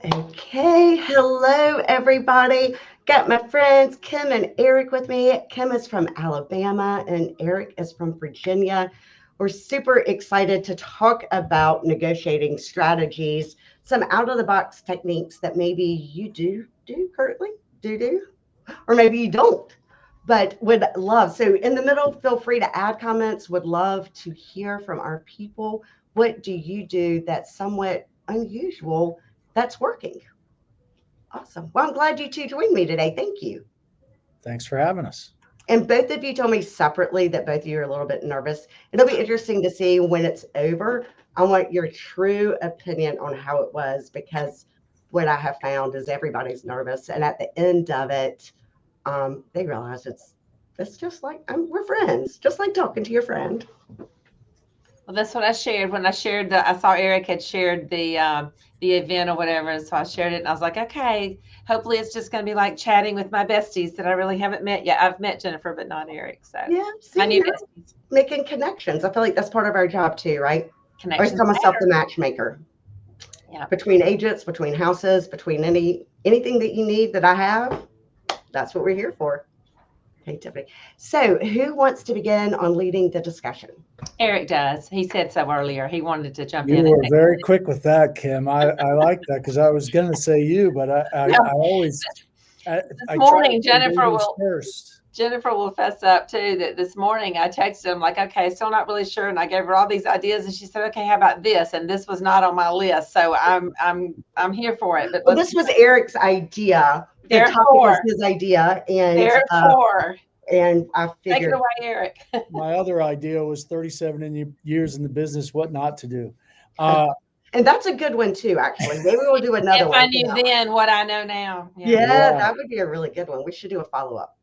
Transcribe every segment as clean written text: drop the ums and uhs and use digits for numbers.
Okay, hello everybody. Got my friends Kim and Eric with me. Kim is from Alabama and Eric is from Virginia. We're super excited to talk about negotiating strategies, some out of the box techniques that maybe you do currently, do, or maybe you don't. But would love, so in the middle, feel free to add comments. Would love to hear from our people. What do you do that's somewhat unusual that's working? Awesome. Well, I'm glad you two joined me today. Thank you. Thanks for having us. And both of you told me separately that both of you are a little bit nervous. It'll be interesting to see when it's over. I want your true opinion on how it was because what I have found is everybody's nervous. And at the end of it, they realize it's just like we're friends, just like talking to your friend. Well, that's what I shared when I saw Eric had shared the event or whatever, and so I shared it, and I was like, okay, hopefully it's just going to be like chatting with my besties that I really haven't met yet. I've met Jennifer, but not Eric, so Yeah, my see, new you're besties. making connections. I feel like that's part of our job too, right? I always Connections call myself matter. the matchmaker. Yeah. Between agents, between houses, between anything that you need that I have. That's what we're here for. Hey, Tiffany. So, who wants to begin on leading the discussion? Eric does. He said so earlier. He wanted to jump You in and were take the very lead. quick with that, Kim. I like that because I was going to say you, but I always This I try to morning, say ladies first. Jennifer will fess up too that this morning I texted him like, okay, still not really sure, and I gave her all these ideas, and she said, okay, how about this? And this was not on my list, so I'm here for it. But Well, let's this was Eric's idea. The topic was therefore, his idea, therefore, and I take it figured, away, Eric. My other idea was 37 years in the business, what not to do. Uh, and that's a good one too. Actually, maybe we'll do another If one I for knew that one. then what I know now, yeah. Yeah, yeah. that would be a really good one. We should do a follow up.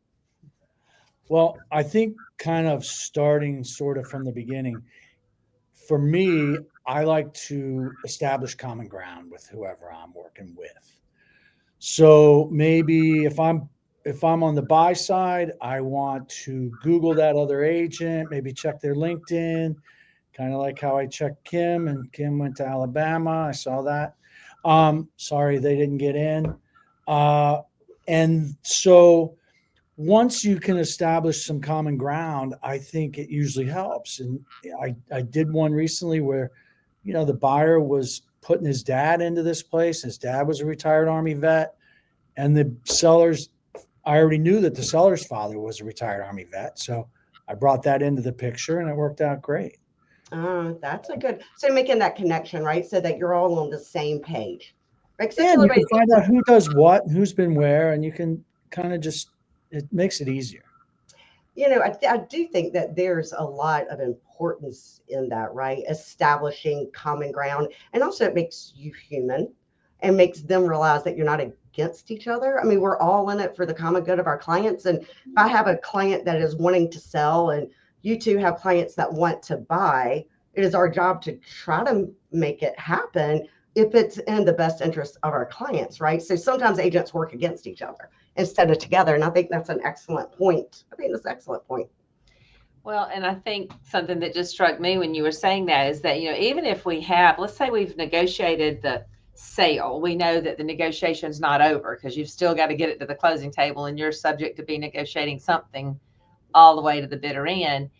Well, I think kind of starting sort of from the beginning. For me, I like to establish common ground with whoever I'm working with. So maybe if I'm on the buy side, I want to Google that other agent, maybe check their LinkedIn, kind of like how I checked Kim, and Kim went to Alabama. I saw that. Sorry, they didn't get in. Uh, and so once you can establish some common ground, I think it usually helps. And I did one recently where, the buyer was putting his dad into this place. His dad was a retired Army vet, and the sellers, I already knew that the seller's father was a retired Army vet. So I brought that into the picture and it worked out great. That's a good. So making that connection, right, so that you're all on the same page, right? Because I And feel you everybody can thinks find out who does what, and who's been where, and you can kind of just, it makes it easier. I do think that there's a lot of importance in that, right? Establishing common ground. And also, it makes you human and makes them realize that you're not against each other. I mean, we're all in it for the common good of our clients. And if I have a client that is wanting to sell and you two have clients that want to buy, it is our job to try to make it happen if it's in the best interest of our clients, right? So sometimes agents work against each other instead of together. And I think that's an excellent point. I think that's an excellent point. Well, and I think something that just struck me when you were saying that is that, even if we have, let's say we've negotiated the sale, we know that the negotiation's not over because you've still got to get it to the closing table and you're subject to be negotiating something all the way to the bitter end.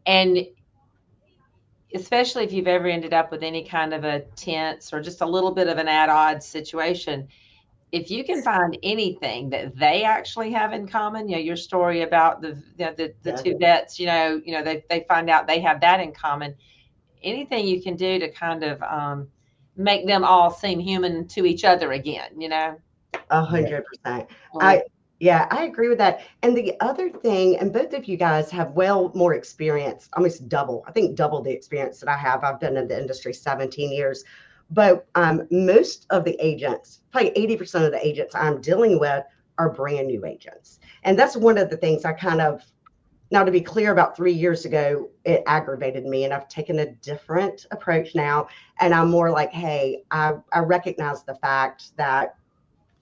And especially if you've ever ended up with any kind of a tense or just a little bit of an at odds situation, if you can find anything that they actually have in common, your story about the Yeah. two vets, they find out they have that in common. Anything you can do to kind of make them all seem human to each other again. 100%. Well, I Yeah, I agree with that. And the other thing, and both of you guys have well more experience, almost double, I think double the experience that I have. I've been in the industry 17 years. But most of the agents, probably 80% of the agents I'm dealing with are brand new agents. And that's one of the things I kind of, now to be clear, about 3 years ago, it aggravated me. And I've taken a different approach now. And I'm more like, hey, I recognize the fact that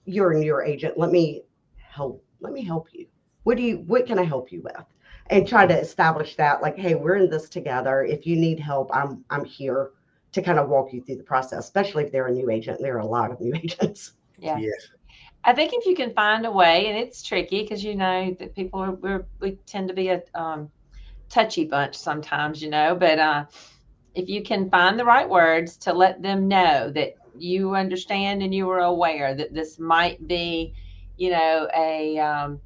you're a newer agent. Let me help you. What can I help you with? And try to establish that, like, hey, we're in this together. If you need help, I'm here. to kind of walk you through the process, especially if they're a new agent. There are a lot of new agents. Yeah. Yeah. I think if you can find a way, and it's tricky because that people we tend to be a touchy bunch sometimes, but if you can find the right words to let them know that you understand and you are aware that this might be, a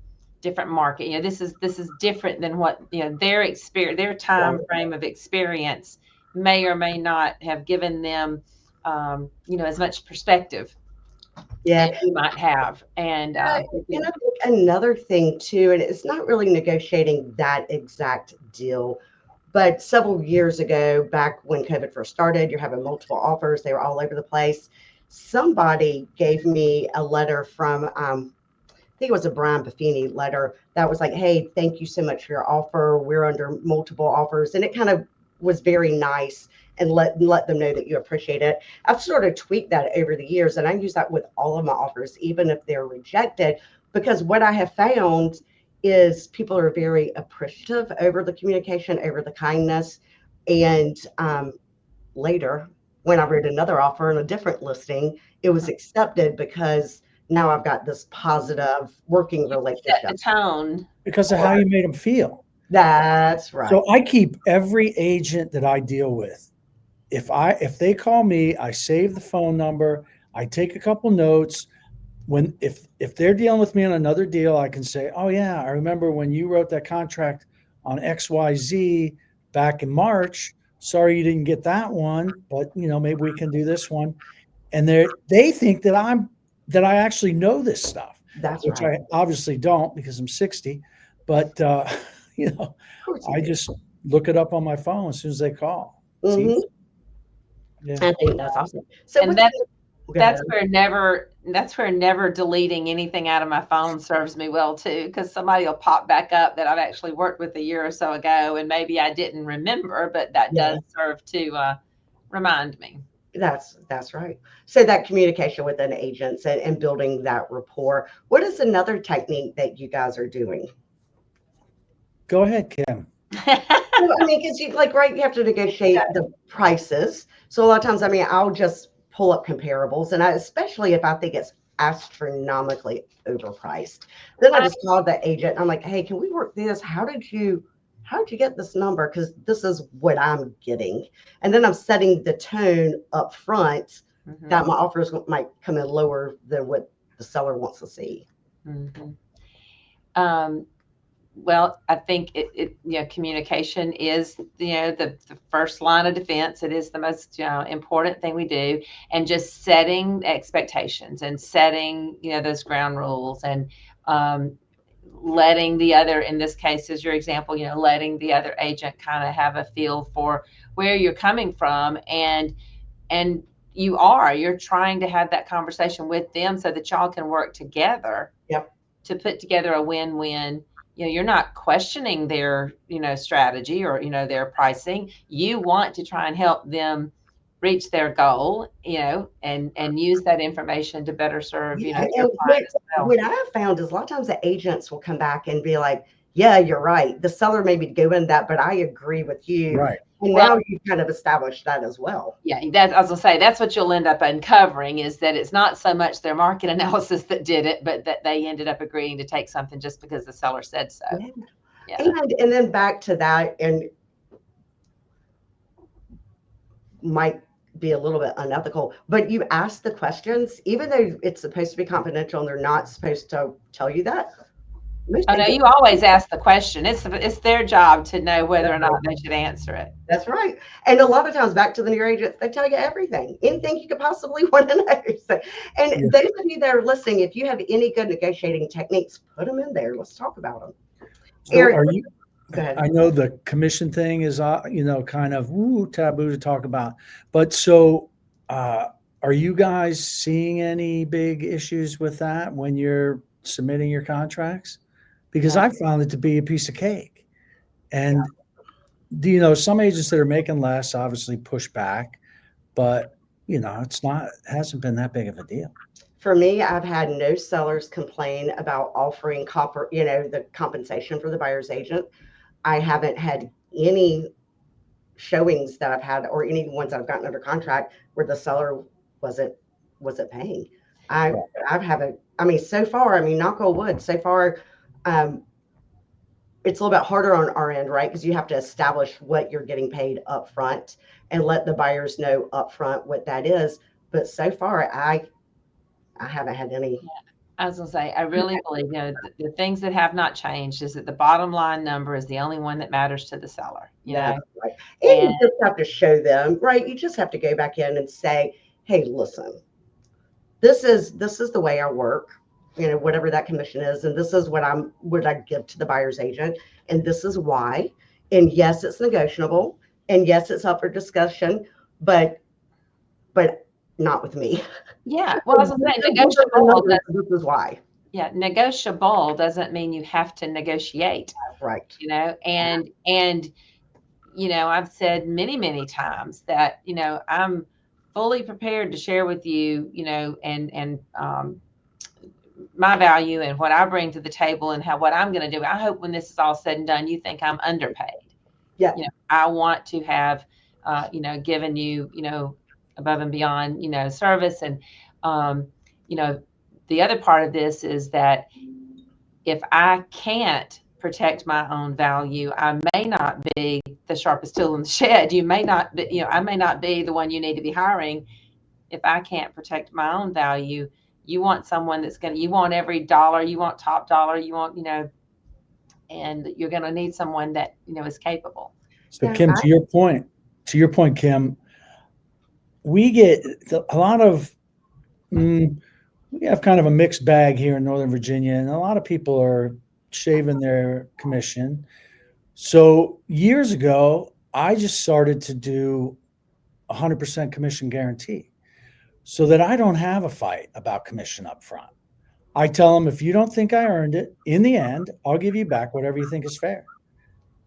different market. This is different than what their experience, their time frame of experience may or may not have given them, as much perspective as Yeah. you might have. And And I think another thing too, and it's not really negotiating that exact deal, but several years ago, back when COVID first started, you're having multiple offers, they were all over the place. Somebody gave me a letter from, I think it was a Brian Buffini letter that was like, hey, thank you so much for your offer. We're under multiple offers. And it kind of was very nice and let them know that you appreciate it. I've sort of tweaked that over the years, and I use that with all of my offers, even if they're rejected, because what I have found is people are very appreciative over the communication, over the kindness. And later, when I read another offer in a different listing, it was accepted because now I've got this positive working set relationship. the tone. Because of how you made them feel. That's right. So I keep every agent that I deal with. If they call me, I save the phone number. I take a couple notes. If they're dealing with me on another deal, I can say, "Oh yeah, I remember when you wrote that contract on XYZ back in March. Sorry you didn't get that one, but maybe we can do this one." And they think that I actually know this stuff, That's which right. I obviously don't because I'm 60. But Of course you I do. just look it up on my phone as soon as they call. It's Hmm. easy. Yeah. I think that's awesome. So And what's go ahead. that's where never deleting anything out of my phone serves me well too, because somebody will pop back up that I've actually worked with a year or so ago, and maybe I didn't remember, but that Yeah, does serve to remind me. that's right. So that communication with an agent and building that rapport. What is another technique that you guys are doing? Go ahead, Kim. Well, I mean, because you like, right, you have to negotiate the prices. So a lot of times, I mean, I'll just pull up comparables, and especially if I think it's astronomically overpriced, then I just call the agent. I'm like, hey, can we work this? How did you get this number? Because this is what I'm getting, and then I'm setting the tone up front that Mhm, my offers might come in lower than what the seller wants to see. mhm. Um, Well, I think communication is, the first line of defense. It is the most, important thing we do, and just setting expectations and setting, those ground rules, and um, letting the other, in this case, is your example, letting the other agent kind of have a feel for where you're coming from, and you're trying to have that conversation with them so that y'all can work together Yep. to put together a win-win. You're not questioning their, strategy or, their pricing. You want to try and help them reach their goal, and use that information to better serve, Yeah, your and client as well. what I've found is a lot of times the agents will come back and be like, "Yeah, you're right. The seller may be doing that, but I agree with you." Right. And Well, now you kind of established that as well. yeah, I was gonna say that's what you'll end up uncovering, is that it's not so much their market analysis that did it, but that they ended up agreeing to take something just because the seller said so. Yeah. Yeah. And then back to that, and might be a little bit unethical, but you ask the questions, even though it's supposed to be confidential and they're not supposed to tell you that. Most Oh no, agents, you always ask the question. It's their job to know whether or not they should answer it. that's right. And a lot of times, back to the near agents, they tell you everything, anything you could possibly want to know. So, Yeah. and those of you that are listening, if you have any good negotiating techniques, put them in there. Let's talk about them. So Eric, are you? go ahead. I know the commission thing is, kind of taboo to talk about. But so, uh, are you guys seeing any big issues with that when you're submitting your contracts? Because No. I found it to be a piece of cake. And some agents that are making less obviously push back, but hasn't been that big of a deal. For me, I've had no sellers complain about offering the compensation for the buyer's agent. I haven't had any showings that I've had, or any ones that I've gotten under contract where the seller wasn't paying. I Yeah. I've haven't. I mean, so far, I mean, knock on wood, so far, um, it's a little bit harder on our end, right? Because you have to establish what you're getting paid up front and let the buyers know up front what that is. But so far, I haven't had any. I was gonna say, I really believe, the things that have not changed is that the bottom line number is the only one that matters to the seller, That's right. And and you just have to show them, right? You just have to go back in and say, hey, listen, this is the way I work, whatever that commission is, and this is what I give to the buyer's agent, and this is why. And yes, it's negotiable, and yes, it's up for discussion, but not with me. yeah, well, I was gonna say These are the negotiable numbers, does, this is why. yeah, negotiable doesn't mean you have to negotiate, Right. and I've said many, many times that, I'm fully prepared to share with you, and my value and what I bring to the table and what I'm going to do. I hope when this is all said and done, you think I'm underpaid. Yeah. I want to have, given you, above and beyond, service. And, um, you know, the other part of this is that if I can't protect my own value, I may not be the sharpest tool in the shed. You may not be, I may not be the one you need to be hiring if I can't protect my own value. You want someone you want every dollar, you want top dollar, you want, and you're going to need someone that, is capable. So Yeah. Kim, to your point, Kim, we get a lot of, we have kind of a mixed bag here in Northern Virginia, and a lot of people are shaving their commission. So years ago, I just started to do 100% commission guarantee so that I don't have a fight about commission up front. I tell them, if you don't think I earned it, in the end, I'll give you back whatever you think is fair.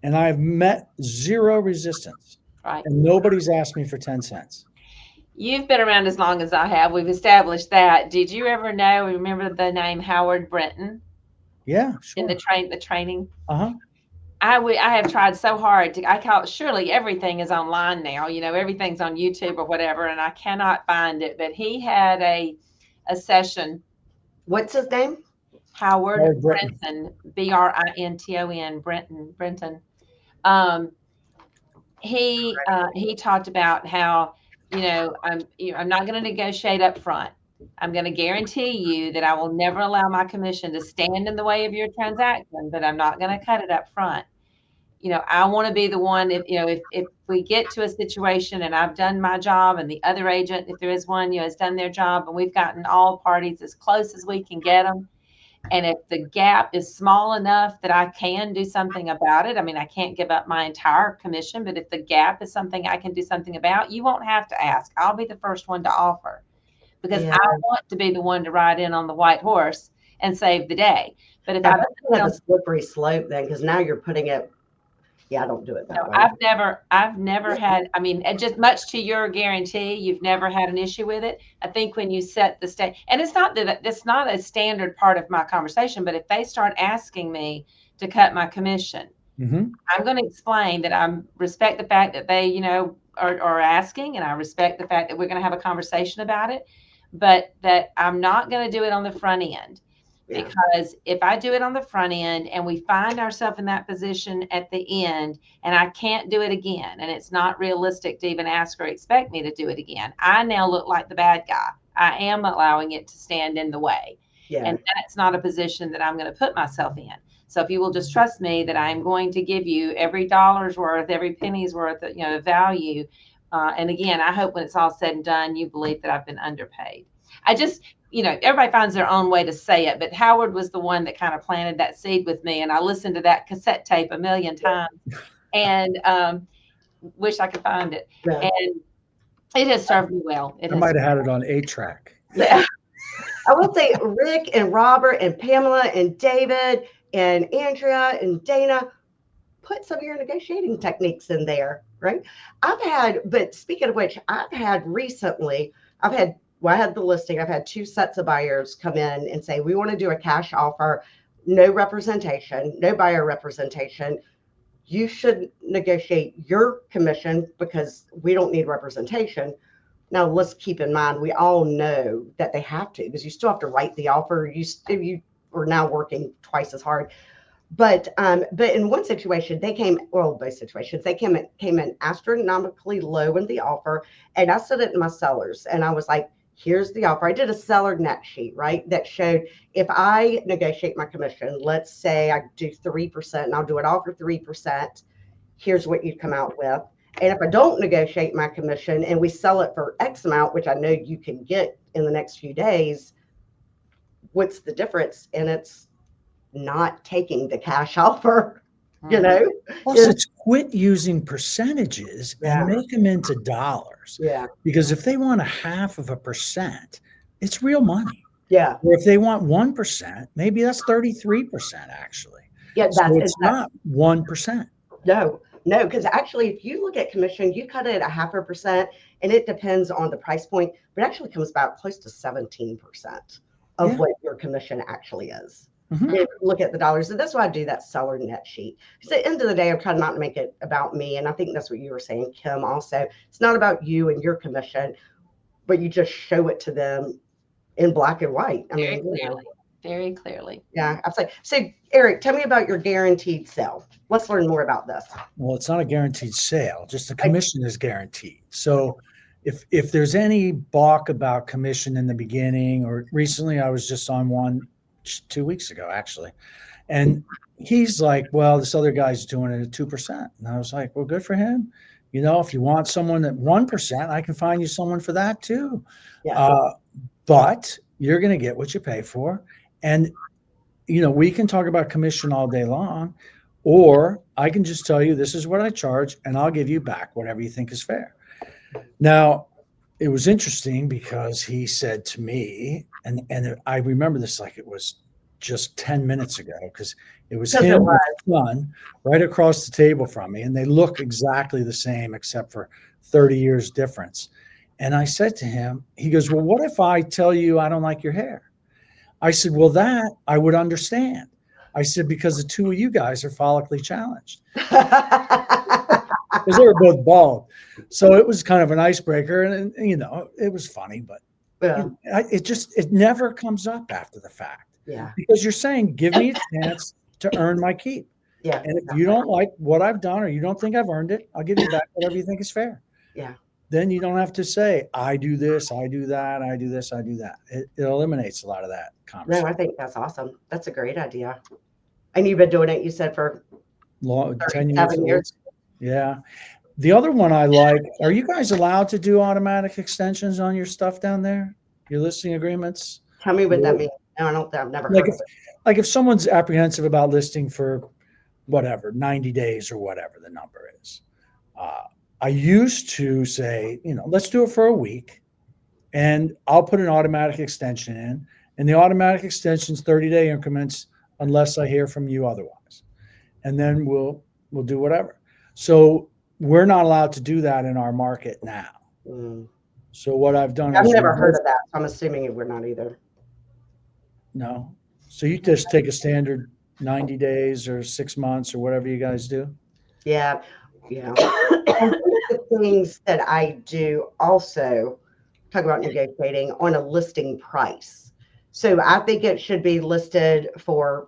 And I've met zero resistance. Right. And nobody's asked me for 10 cents. You've been around as long as I have. We've established that. Did you ever remember the name Howard Brenton Yeah, in sure. the training? Uh-huh. I have tried so hard I call surely everything is online now, everything's on YouTube or whatever, and I cannot find it. But he had a session. What's his name? Howard Brenton. Brenton, Brinton, Brenton. He talked about how, I'm not going to negotiate up front. I'm going to guarantee you that I will never allow my commission to stand in the way of your transaction, but I'm not going to cut it up front. I want to be the one, if we get to a situation and I've done my job and the other agent, if there is one, has done their job, and we've gotten all parties as close as we can get them. And if the gap is small enough that I can do something about it, I mean, I can't give up my entire commission, but if the gap is something I can do something about, you won't have to ask. I'll be the first one to offer, because Yeah. I want to be the one to ride in on the white horse and save the day. But if That's kind of a slippery slope then, because now you're putting it. Yeah, I don't do it that way. I've never had, I mean, just much to your guarantee, you've never had an issue with it. I think when you set the stage, and it's not that it's not a standard part of my conversation, but if they start asking me to cut my commission, I'm going to explain that I respect the fact that they, are asking, and I respect the fact that we're going to have a conversation about it, but that I'm not going to do it on the front end. Yeah. Because if I do it on the front end and we find ourselves in that position at the end and I can't do it again, and it's not realistic to even ask or expect me to do it again, I now look like the bad guy. I am allowing it to stand in the way. Yeah. And that's not a position that I'm going to put myself in. So if you will just trust me that I'm going to give you every dollar's worth, every penny's worth of, value. And again, I hope when it's all said and done, you believe that I've been underpaid. I just, everybody finds their own way to say it, but Howard was the one that kind of planted that seed with me. And I listened to that cassette tape a million times and wish I could find it. Yeah. And it has served me well. I might have had it on 8-track. Yeah. I will say Rick and Robert and Pamela and David and Andrea and Dana, put some of your negotiating techniques in there, right? But speaking of which, I had the listing. I've had 2 sets of buyers come in and say, we want to do a cash offer, no representation, no buyer representation. you should negotiate your commission because we don't need representation. Now, let's keep in mind, we all know that they have to, because you still have to write the offer. You are now working twice as hard. But in one situation, both situations, they came in astronomically low in the offer, and I said it in my sellers, and I was like, here's the offer. I did a seller net sheet, right, that showed if I negotiate my commission, let's say I do 3%, and I'll do it all for 3%. Here's what you'd come out with. And if I don't negotiate my commission and we sell it for X amount, which I know you can get in the next few days, what's the difference? And it's not taking the cash offer, you know? Plus, it's quit using percentages Yeah. and make them into dollars. Yeah. Because if they want 0.5%, it's real money. Yeah. Or if they want 1%, maybe that's 33% actually. Yeah. So it's not 1%. No, because actually, if you look at commission, you cut it at 0.5%, and it depends on the price point, but it actually comes about close to 17% of what your commission actually is. Mm-hmm. If you look at the dollars, and that's why I do that seller net sheet. Because at the end of the day, I'm trying not to make it about me, and I think that's what you were saying, Kim. Also, it's not about you and your commission, but you just show it to them in black and white. I mean, very clearly. Yeah, absolutely. So, Eric, tell me about your guaranteed sale. Let's learn more about this. Well, it's not a guaranteed sale, just the commission is guaranteed. So if there's any balk about commission in the beginning, or recently I was just on one 2 weeks ago, actually, and he's like, well, this other guy's doing it at 2%. And I was like, well, good for him. You know, if you want someone at 1%, I can find you someone for that too. Yeah. But you're going to get what you pay for. And, you know, we can talk about commission all day long, or I can just tell you, this is what I charge, and I'll give you back whatever you think is fair. Now, it was interesting because he said to me, and I remember this like it was just 10 minutes ago, because it was him and his son right across the table from me, and they look exactly the same except for 30 years difference. And I said to him, he goes, well, what if I tell you I don't like your hair? I said, well, that I would understand. I said, because the two of you guys are follically challenged. Because they were both bald. So it was kind of an icebreaker. And you know, it was funny, but you know, it never comes up after the fact. Yeah. Because you're saying, give me a chance to earn my keep. Yeah. And if you don't like what I've done, or you don't think I've earned it, I'll give you back whatever you think is fair. Yeah. Then you don't have to say, I do this, I do that, I do this, I do that. It eliminates a lot of that conversation. No, I think that's awesome. That's a great idea. And you've been doing it, you said, for 10 years. Yeah. The other one I like, are you guys allowed to do automatic extensions on your stuff down there? Your listing agreements? Tell me what that means. No, I've never heard of it. Like if someone's apprehensive about listing for whatever, 90 days or whatever the number is. I used to say, you know, let's do it for a week, and I'll put an automatic extension in, and the automatic extension's 30-day increments unless I hear from you otherwise. And then we'll do whatever. So we're not allowed to do that in our market now. Mm. So what I've done I've is never heard of that. So I'm assuming we're not either. No. So you just take a standard 90 days or 6 months or whatever you guys do? Yeah. Yeah. And one of the things that I do also talk about negotiating on a listing price. So I think it should be listed for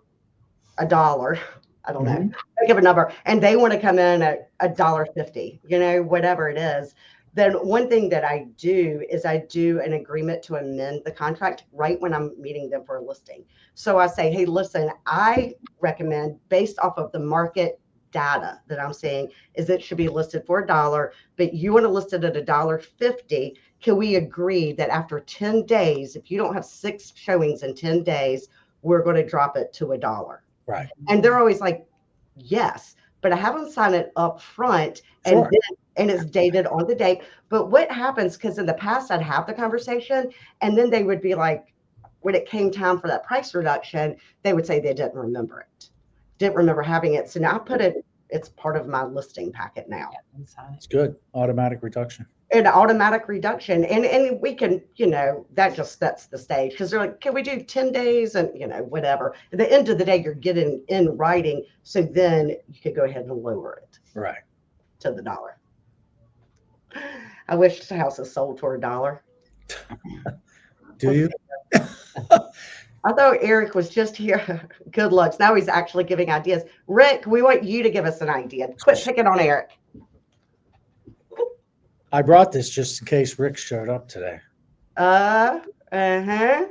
$1. I don't know. Think of a number, and they want to come in at $1.50, you know, whatever it is. Then one thing that I do is I do an agreement to amend the contract right when I'm meeting them for a listing. So I say, hey, listen, I recommend, based off of the market data that I'm seeing, is it should be listed for $1, but you want to list it at $1.50. Can we agree that after 10 days, if you don't have 6 showings in 10 days, we're going to drop it to $1? Right. And they're always like, yes, but I haven't signed it up front, and and it's dated on the date. But what happens, because in the past I'd have the conversation, and then they would be like, when it came time for that price reduction, they would say they didn't remember it, didn't remember having it. So now I put it, it's part of my listing packet now. It's good. Automatic reduction. an automatic reduction. And we can, that just sets the stage because they're like, can we do 10 days? And, whatever. At the end of the day, you're getting in writing. So then you could go ahead and lower it Right. to the dollar. I wish the house is sold for $1. Do you? I thought Eric was just here. Good looks. Now he's actually giving ideas. Rick, we want you to give us an idea. Quit picking on Eric. I brought this just in case Rick showed up today. Uh-huh. I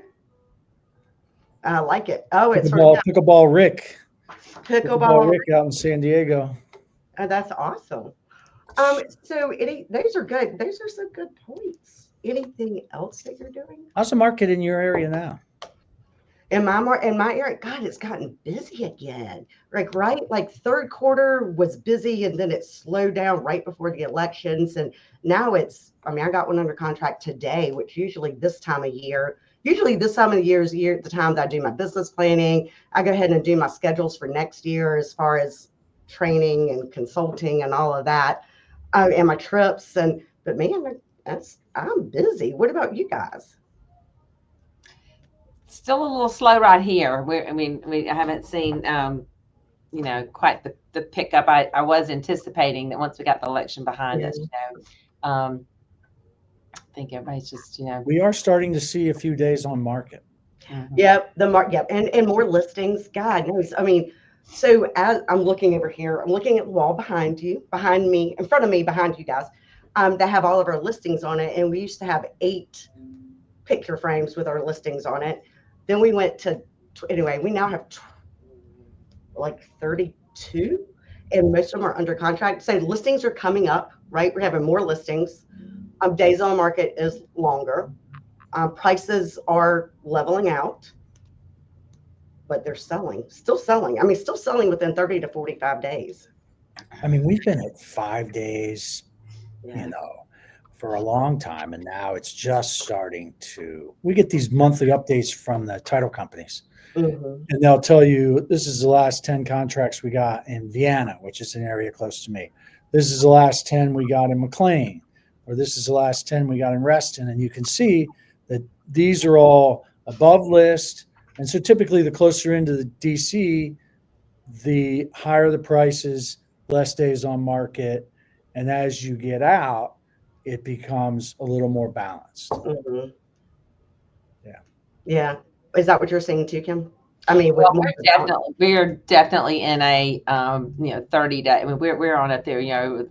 like it. Oh, it's Pickleball Rick. Pickleball Rick out in San Diego. Oh, that's awesome. So those are good. Those are some good points. Anything else that you're doing? How's the market in your area now? In my area, God, it's gotten busy again. Like third quarter was busy and then it slowed down right before the elections. And now I got one under contract today, which usually this time of year is the time that I do my business planning. I go ahead and do my schedules for next year as far as training and consulting and all of that, and my trips. But man, I'm busy. What about you guys? Still a little slow right here. I haven't seen, quite the pickup I was anticipating that once we got the election behind us, I think everybody's just, We are starting to see a few days on market. Yep, and more listings. God knows. So as I'm looking over here, I'm looking at the wall behind me, in front of me, behind you guys, that have all of our listings on it. And we used to have 8 picture frames with our listings on it. Then we went to, we now have like 32, and most of them are under contract. So listings are coming up, right? We're having more listings. Days on market is longer. Prices are leveling out, but they're still selling. Still selling within 30 to 45 days. We've been at 5 days, Yeah. For a long time. And now it's just starting we get these monthly updates from the title companies. Mm-hmm. And they'll tell you, this is the last 10 contracts we got in Vienna, which is an area close to me. This is the last 10 we got in McLean, or this is the last 10 we got in Reston. And you can see that these are all above list. And so typically the closer into the DC, the higher the prices, less days on market. And as you get out, it becomes a little more balanced. Mm-hmm. Yeah. Yeah. Is that what you're saying too, Kim? we're definitely in a 30 day. We're on up there,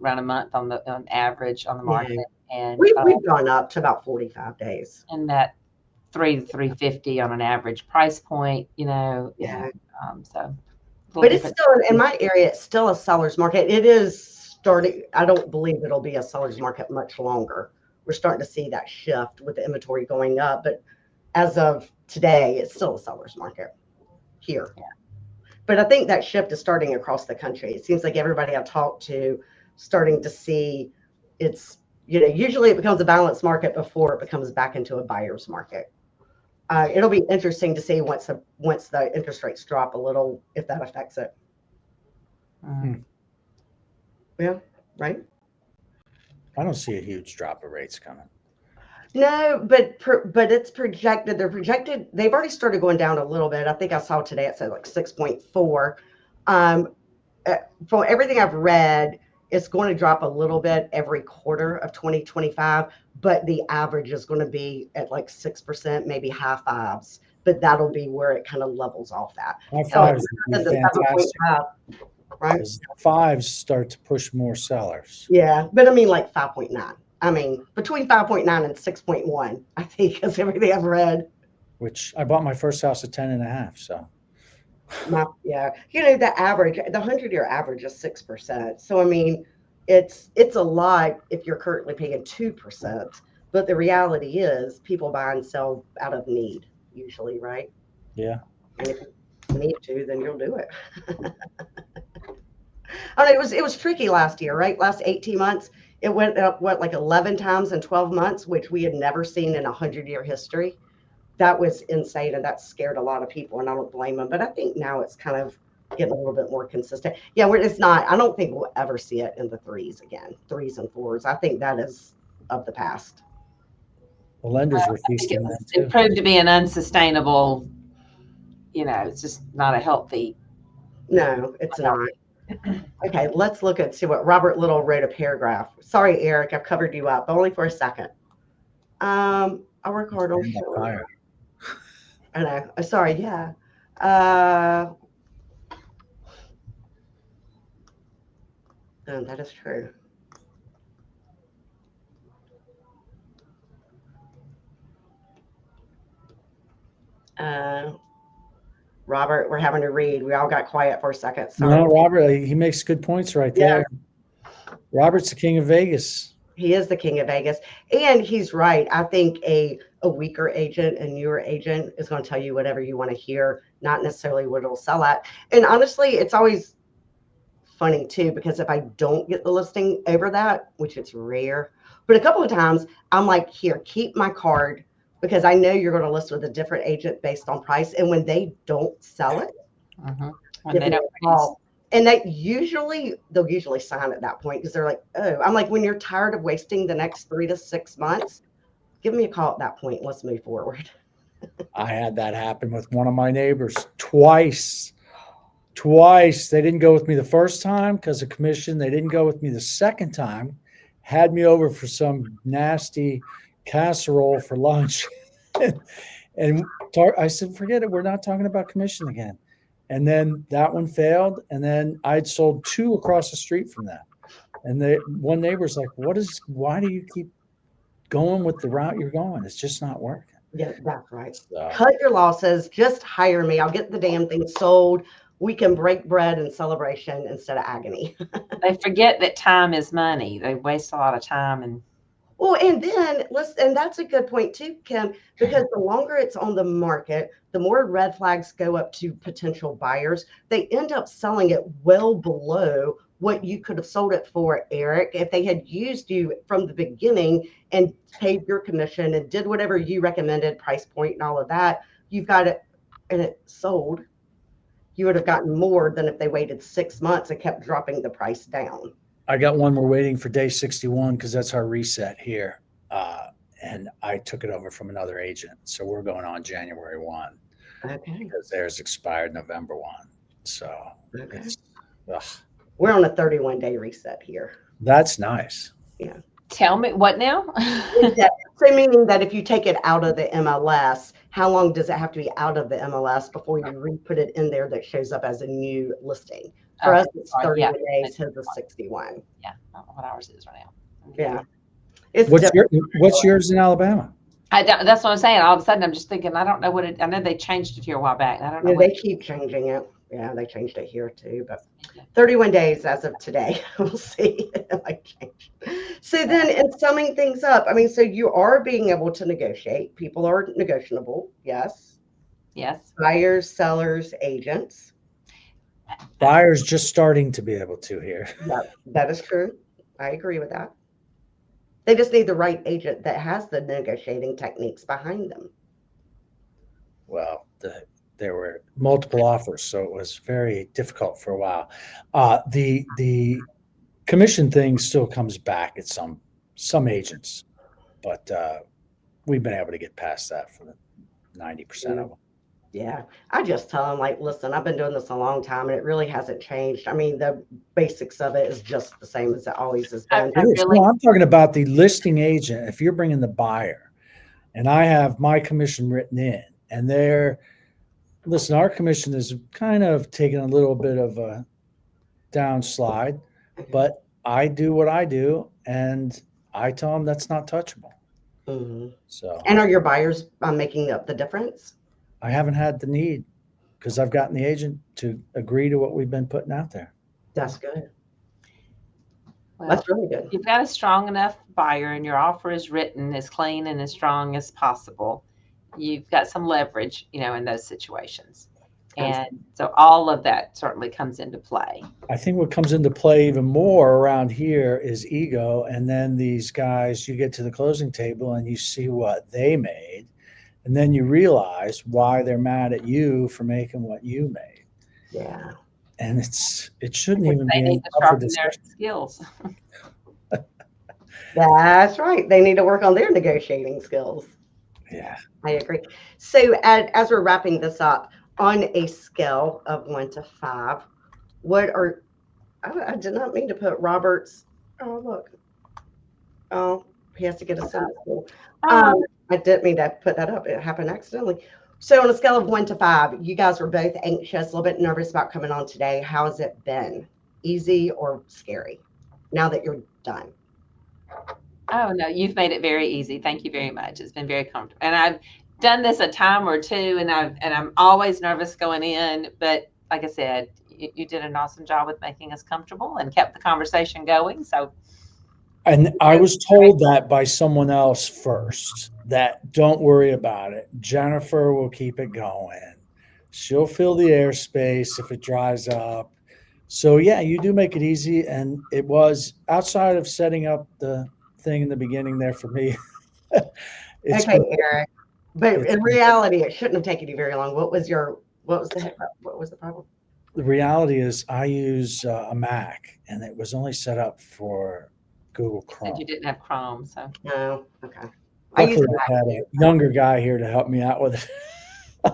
around a month on average on the market, and we've gone up to about 45 days. And that 300 to 350 on an average price point, Yeah. So. But it's still in my area. It's still a seller's market. It is starting. I don't believe it'll be a seller's market much longer. We're starting to see that shift with the inventory going up, but as of today, it's still a seller's market here. Yeah. But I think that shift is starting across the country. It seems like everybody I've talked to starting to see it's, usually it becomes a balanced market before it becomes back into a buyer's market. It'll be interesting to see once the interest rates drop a little, if that affects it. Yeah, right. I don't see a huge drop of rates coming. No, but it's projected. They've already started going down a little bit. I think I saw today it said like 6.4. From everything I've read, it's going to drop a little bit every quarter of 2025, but the average is going to be at like 6%, maybe high fives. But that'll be where it kind of levels off at. Fives would be fantastic. Right? Fives start to push more sellers. Yeah, but like 5.9. Between 5.9 and 6.1, I think, is everything I've read. Which I bought my first house at 10.5. So. The average, the 100-year average is 6%. So it's a lot if you're currently paying 2%. But the reality is, people buy and sell out of need, usually, right? Yeah. And if you need to, then you'll do it. It was tricky last year, right? Last 18 months, it went up like 11 times in 12 months, which we had never seen in 100-year history. That was insane, and that scared a lot of people, and I don't blame them. But I think now it's kind of getting a little bit more consistent. Yeah, it's not. I don't think we'll ever see it in the threes again, 3s and 4s. I think that is of the past. The lenders were I think feasting then it too. proved to be an unsustainable, it's just not a healthy. No, it's not. Okay, let's look at see what Robert Little wrote a paragraph. Sorry, Eric, I've covered you up, but only for a second. I work hard on Stand by shore. fire. I know. Sorry, yeah. Oh, that is true. Uh, Robert, we're having to read. We all got quiet for a second. Sorry. No, Robert, he makes good points right Yeah, there. Robert's the king of Vegas. he is the king of Vegas, and he's right. I think a weaker agent, a newer agent, is going to tell you whatever you want to hear, not necessarily what it'll sell at. And honestly, it's always funny too because if I don't get the listing over that, which it's rare, but a couple of times I'm like, here, keep my card because I know you're going to list with a different agent based on price. And when they don't sell it, When give they me don't a call. And they'll usually sign at that point because they're like, oh, I'm like, when you're tired of wasting the next 3 to 6 months, give me a call at that point. Let's move forward. I had that happen with one of my neighbors twice. Twice. They didn't go with me the first time because of commission. They didn't go with me the second time. Had me over for some nasty casserole for lunch. And I said, forget it. We're not talking about commission again. And then that one failed. And then I'd sold 2 across the street from them. And one neighbor's like, why do you keep going with the route you're going? It's just not working. Yeah, that's right. So, Cut your losses. Just hire me. I'll get the damn thing sold. We can break bread in celebration instead of agony. They forget that time is money. They waste a lot of time and Well, and then and that's a good point too, Kim, because the longer it's on the market, the more red flags go up to potential buyers. They end up selling it well below what you could have sold it for, Eric, if they had used you from the beginning and paid your commission and did whatever you recommended, price point and all of that. You've got it and it sold. You would have gotten more than if they waited 6 months and kept dropping the price down. I got one we're waiting for day 61 because that's our reset here. And I took it over from another agent. So we're going on January 1 Okay. because theirs expired November 1. So Okay. ugh, We're on a 31-day reset here. that's nice. Yeah. tell me what now? So meaning that if you take it out of the MLS, how long does it have to be out of the MLS before you re-put it in there that shows up as a new listing? For us, it's 31 days. His is 61. Yeah, I don't know what ours is right now. Yeah. It's What's yours in Alabama? That's what I'm saying. All of a sudden, I'm just thinking, I don't know what I know they changed it here a while back. And I don't know. they keep changing it. Yeah, they changed it here too, but 31 days as of today. We'll see. It might change. So then in summing things up, I mean, so you are being able to negotiate. People are negotiable. Yes. Yes. Buyers, sellers, agents. Buyers just starting to be able to here. Yeah, that is true. I agree with that. They just need the right agent that has the negotiating techniques behind them. Well, there were multiple offers, so it was very difficult for a while. The commission thing still comes back at some agents, but we've been able to get past that for the 90% of them. Yeah, I just tell them, like, listen, I've been doing this a long time and it really hasn't changed. I mean, the basics of it is just the same as it always has been. No, I'm talking about the listing agent. If you're bringing the buyer, and I have my commission written in, and listen, our commission is kind of taking a little bit of a downslide, but I do what I do, and I tell them that's not touchable. Mm-hmm. So, and are your buyers making up the difference? I haven't had the need because I've gotten the agent to agree to what we've been putting out there. That's good. Well, That's really good. You've got a strong enough buyer and your offer is written as clean and as strong as possible. You've got some leverage, in those situations. And so all of that certainly comes into play. I think what comes into play even more around here is ego. And then these guys, you get to the closing table and you see what they made. And then you realize why they're mad at you for making what you made. Yeah. And it shouldn't even They be need to up for sharpen their discussion. skills. That's right. They need to work on their negotiating skills. Yeah. I agree. So, as we're wrapping this up, on a scale of 1 to 5, what are, I did not mean to put Robert's, oh, look, oh, he has to get a center school. Um, Oh, I didn't mean to put that up. It happened accidentally. So, on a scale of 1 to 5, you guys were both anxious, a little bit nervous about coming on today. How's it been? Easy or scary now that you're done? oh no, you've made it very easy. Thank you very much. It's been very comfortable. And I've done this a time or two and I'm always nervous going in, but like I said, you did an awesome job with making us comfortable and kept the conversation going. So And I was told that by someone else first, that don't worry about it. Jennifer will keep it going. She'll fill the airspace if it dries up. So yeah, you do make it easy. And it was outside of setting up the thing in the beginning there for me. it's Okay, been, Eric. But it's in reality, it shouldn't have taken you very long. What was the hiccup? What was the problem? the reality is I use a Mac and it was only set up for Google said Chrome. you didn't have Chrome. So No, okay. I use Luckily, the I Mac had too. a younger guy here to help me out with it.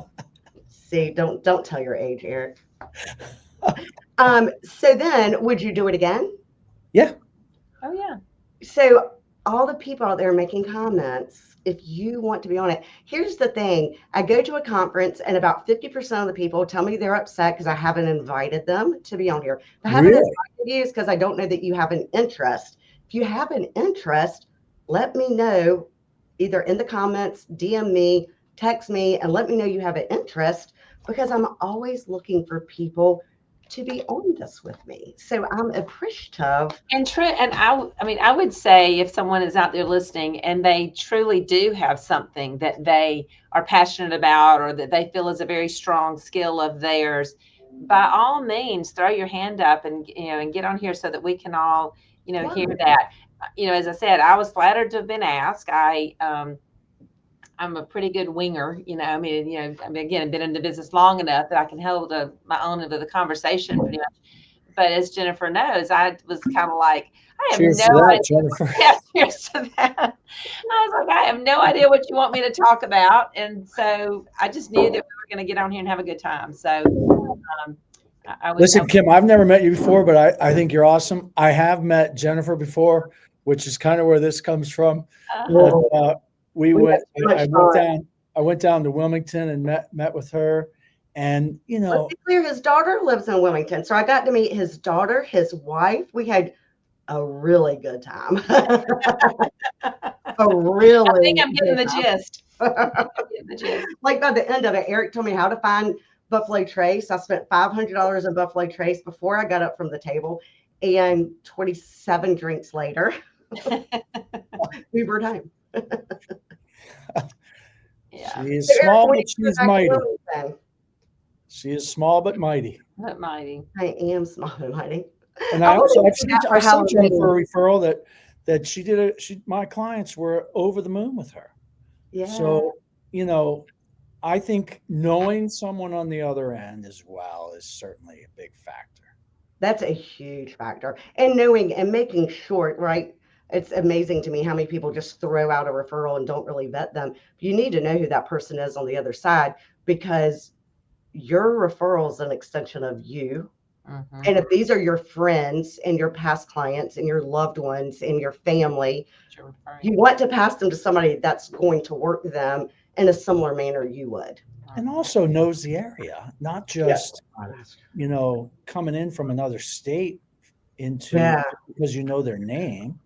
See, don't tell your age, Eric. So then would you do it again? Yeah. oh yeah. So all the people out there making comments, if you want to be on it, here's the thing. I go to a conference and about 50% of the people tell me they're upset because I haven't invited them to be on here. If I haven't Really? invited you, it's because I don't know that you have an interest. If you have an interest, let me know either in the comments, DM me, text me, and let me know you have an interest because I'm always looking for people to be on this with me. So I'm appreciative. And true, and I mean, I would say if someone is out there listening and they truly do have something that they are passionate about or that they feel is a very strong skill of theirs, by all means, throw your hand up and and get on here so that we can all Yeah. hear that. As I said, I was flattered to have been asked. I'm a pretty good winger, I mean, again, I've been in the business long enough that I can hold my own into the conversation pretty much. But as Jennifer knows, I was kind of like, I have Cheers no to that, idea. Jennifer. Yeah, cheers to that. I was like, I have no idea what you want me to talk about. And so I just knew that we were going to get on here and have a good time. So I was, Listen, Kim, I've never met you before, but I think you're awesome. I have met Jennifer before, which is kind of where this comes from. But Well, we we had went. so much I went fun. down. I went down to Wilmington and met with her, and Let's be clear, his daughter lives in Wilmington. So I got to meet his daughter, his wife. We had a really good time. A I think really I'm getting good the time. gist. Getting the gist. Like by the end of it, Eric told me how to find Buffalo Trace. I spent $500 on Buffalo Trace before I got up from the table. And 27 drinks later, we were home. Yeah, she is So Eric, small, when but you go she's back to mighty. Wilmington, She is small but mighty. but mighty. I am small and mighty. And I I want also to do that for I sent Jennifer Halloween. a referral that she did my clients were over the moon with her. Yeah. So, I think knowing someone on the other end as well is certainly a big factor. That's a huge factor. And knowing and making sure, right? It's amazing to me how many people just throw out a referral and don't really vet them. You need to know who that person is on the other side because your referral is an extension of you. Mm-hmm. And if these are your friends and your past clients and your loved ones and your family, you want to pass them to somebody that's going to work them in a similar manner you would. And also knows the area, not Yeah. just, coming in from another state into Yeah. because you know their name.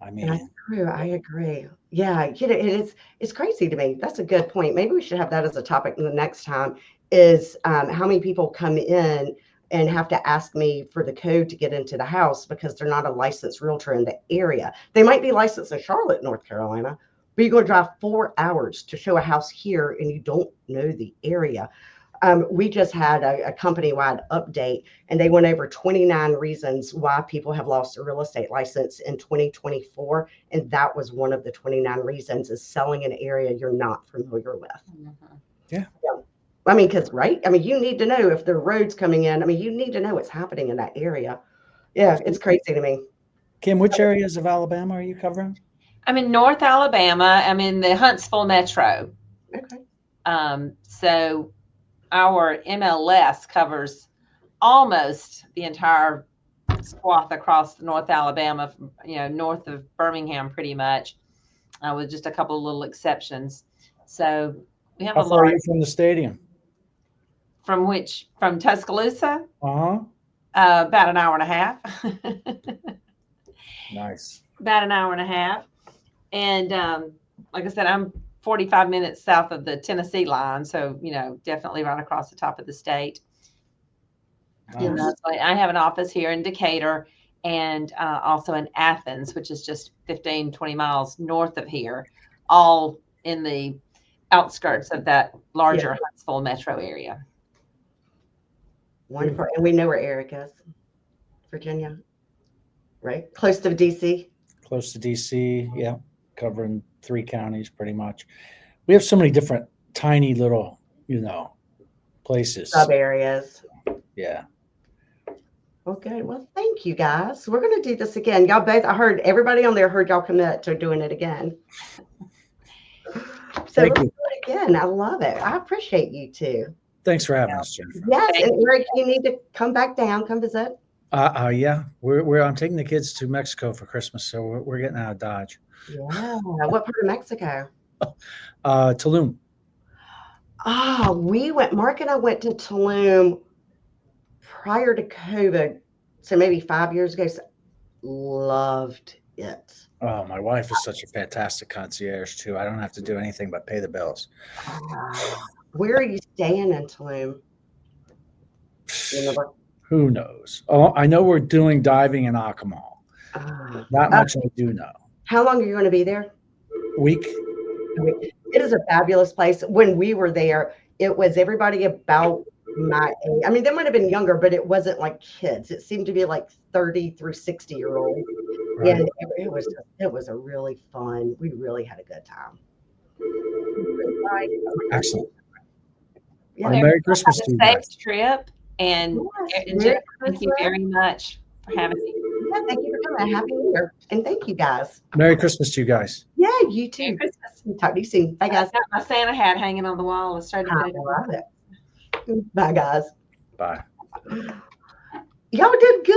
I That's mean, true. I agree. Yeah, it's crazy to me. That's a good point. Maybe we should have that as a topic the next time. Is how many people come in and have to ask me for the code to get into the house because they're not a licensed realtor in the area. They might be licensed in Charlotte, North Carolina, but you're going to drive 4 hours to show a house here and you don't know the area. We just had a company-wide update, and they went over 29 reasons why people have lost their real estate license in 2024, and that was one of the 29 reasons is selling an area you're not familiar with. Mm-hmm. yeah. I mean, because right? I mean, you need to know if there are roads coming in. I mean, you need to know what's happening in that area. Yeah, it's crazy to me. Kim, which areas of Alabama are you covering? I'm in North Alabama. I'm in the Huntsville Metro. Okay. So our MLS covers almost the entire swath across North Alabama, north of Birmingham, pretty much, with just a couple of little exceptions. So we have How a far are large. you from the stadium? From Tuscaloosa? Uh-huh. About an hour and a half. Nice. About an hour and a half. And like I said, I'm 45 minutes south of the Tennessee line, so definitely right across the top of the state. And Nice. I have an office here in Decatur and also in Athens, which is just 15, 20 miles north of here, all in the outskirts of that larger Huntsville metro area. Wonderful. And we know where Eric is, Virginia, right? Close to DC. Close to DC, yeah. Covering 3 counties pretty much. We have so many different tiny little, places. Sub areas. Yeah. Well, good. Well, thank you guys. We're going to do this again. Y'all both, I heard everybody on there heard y'all commit to doing it again. So Thank let's you. do it again. I love it. I appreciate you too. Thanks for having us, Jennifer. Yes. Thank And Eric, you need to come back down, come visit. Yeah. I'm taking the kids to Mexico for Christmas, so we're getting out of Dodge. Yeah. What part of Mexico? Tulum. Mark and I went to Tulum prior to COVID. So maybe 5 years ago. So loved it. Oh, my wife is such a fantastic concierge too. I don't have to do anything but pay the bills. Where are you staying in Tulum? Who knows? Oh, I know we're doing diving in Akamal. Not much I do know. How long are you going to be there? Week. It is a fabulous place. When we were there, it was everybody about my age. I mean, they might have been younger, but it wasn't like kids. It seemed to be like 30 through 60-year-old. Right. And it was a really fun. We really had a good time. Excellent. Yeah. Well, Merry Christmas to you Safe guys. trip, and Merry thank you very much for having me. Yeah, thank you for coming. Happy New Year. And thank you guys. Merry Christmas to you guys. Yeah, you too. Merry Christmas. Talk to you soon. Bye, guys. I got my Santa hat hanging on the wall. I started I putting it love it. Bye, guys. Bye. Y'all did good.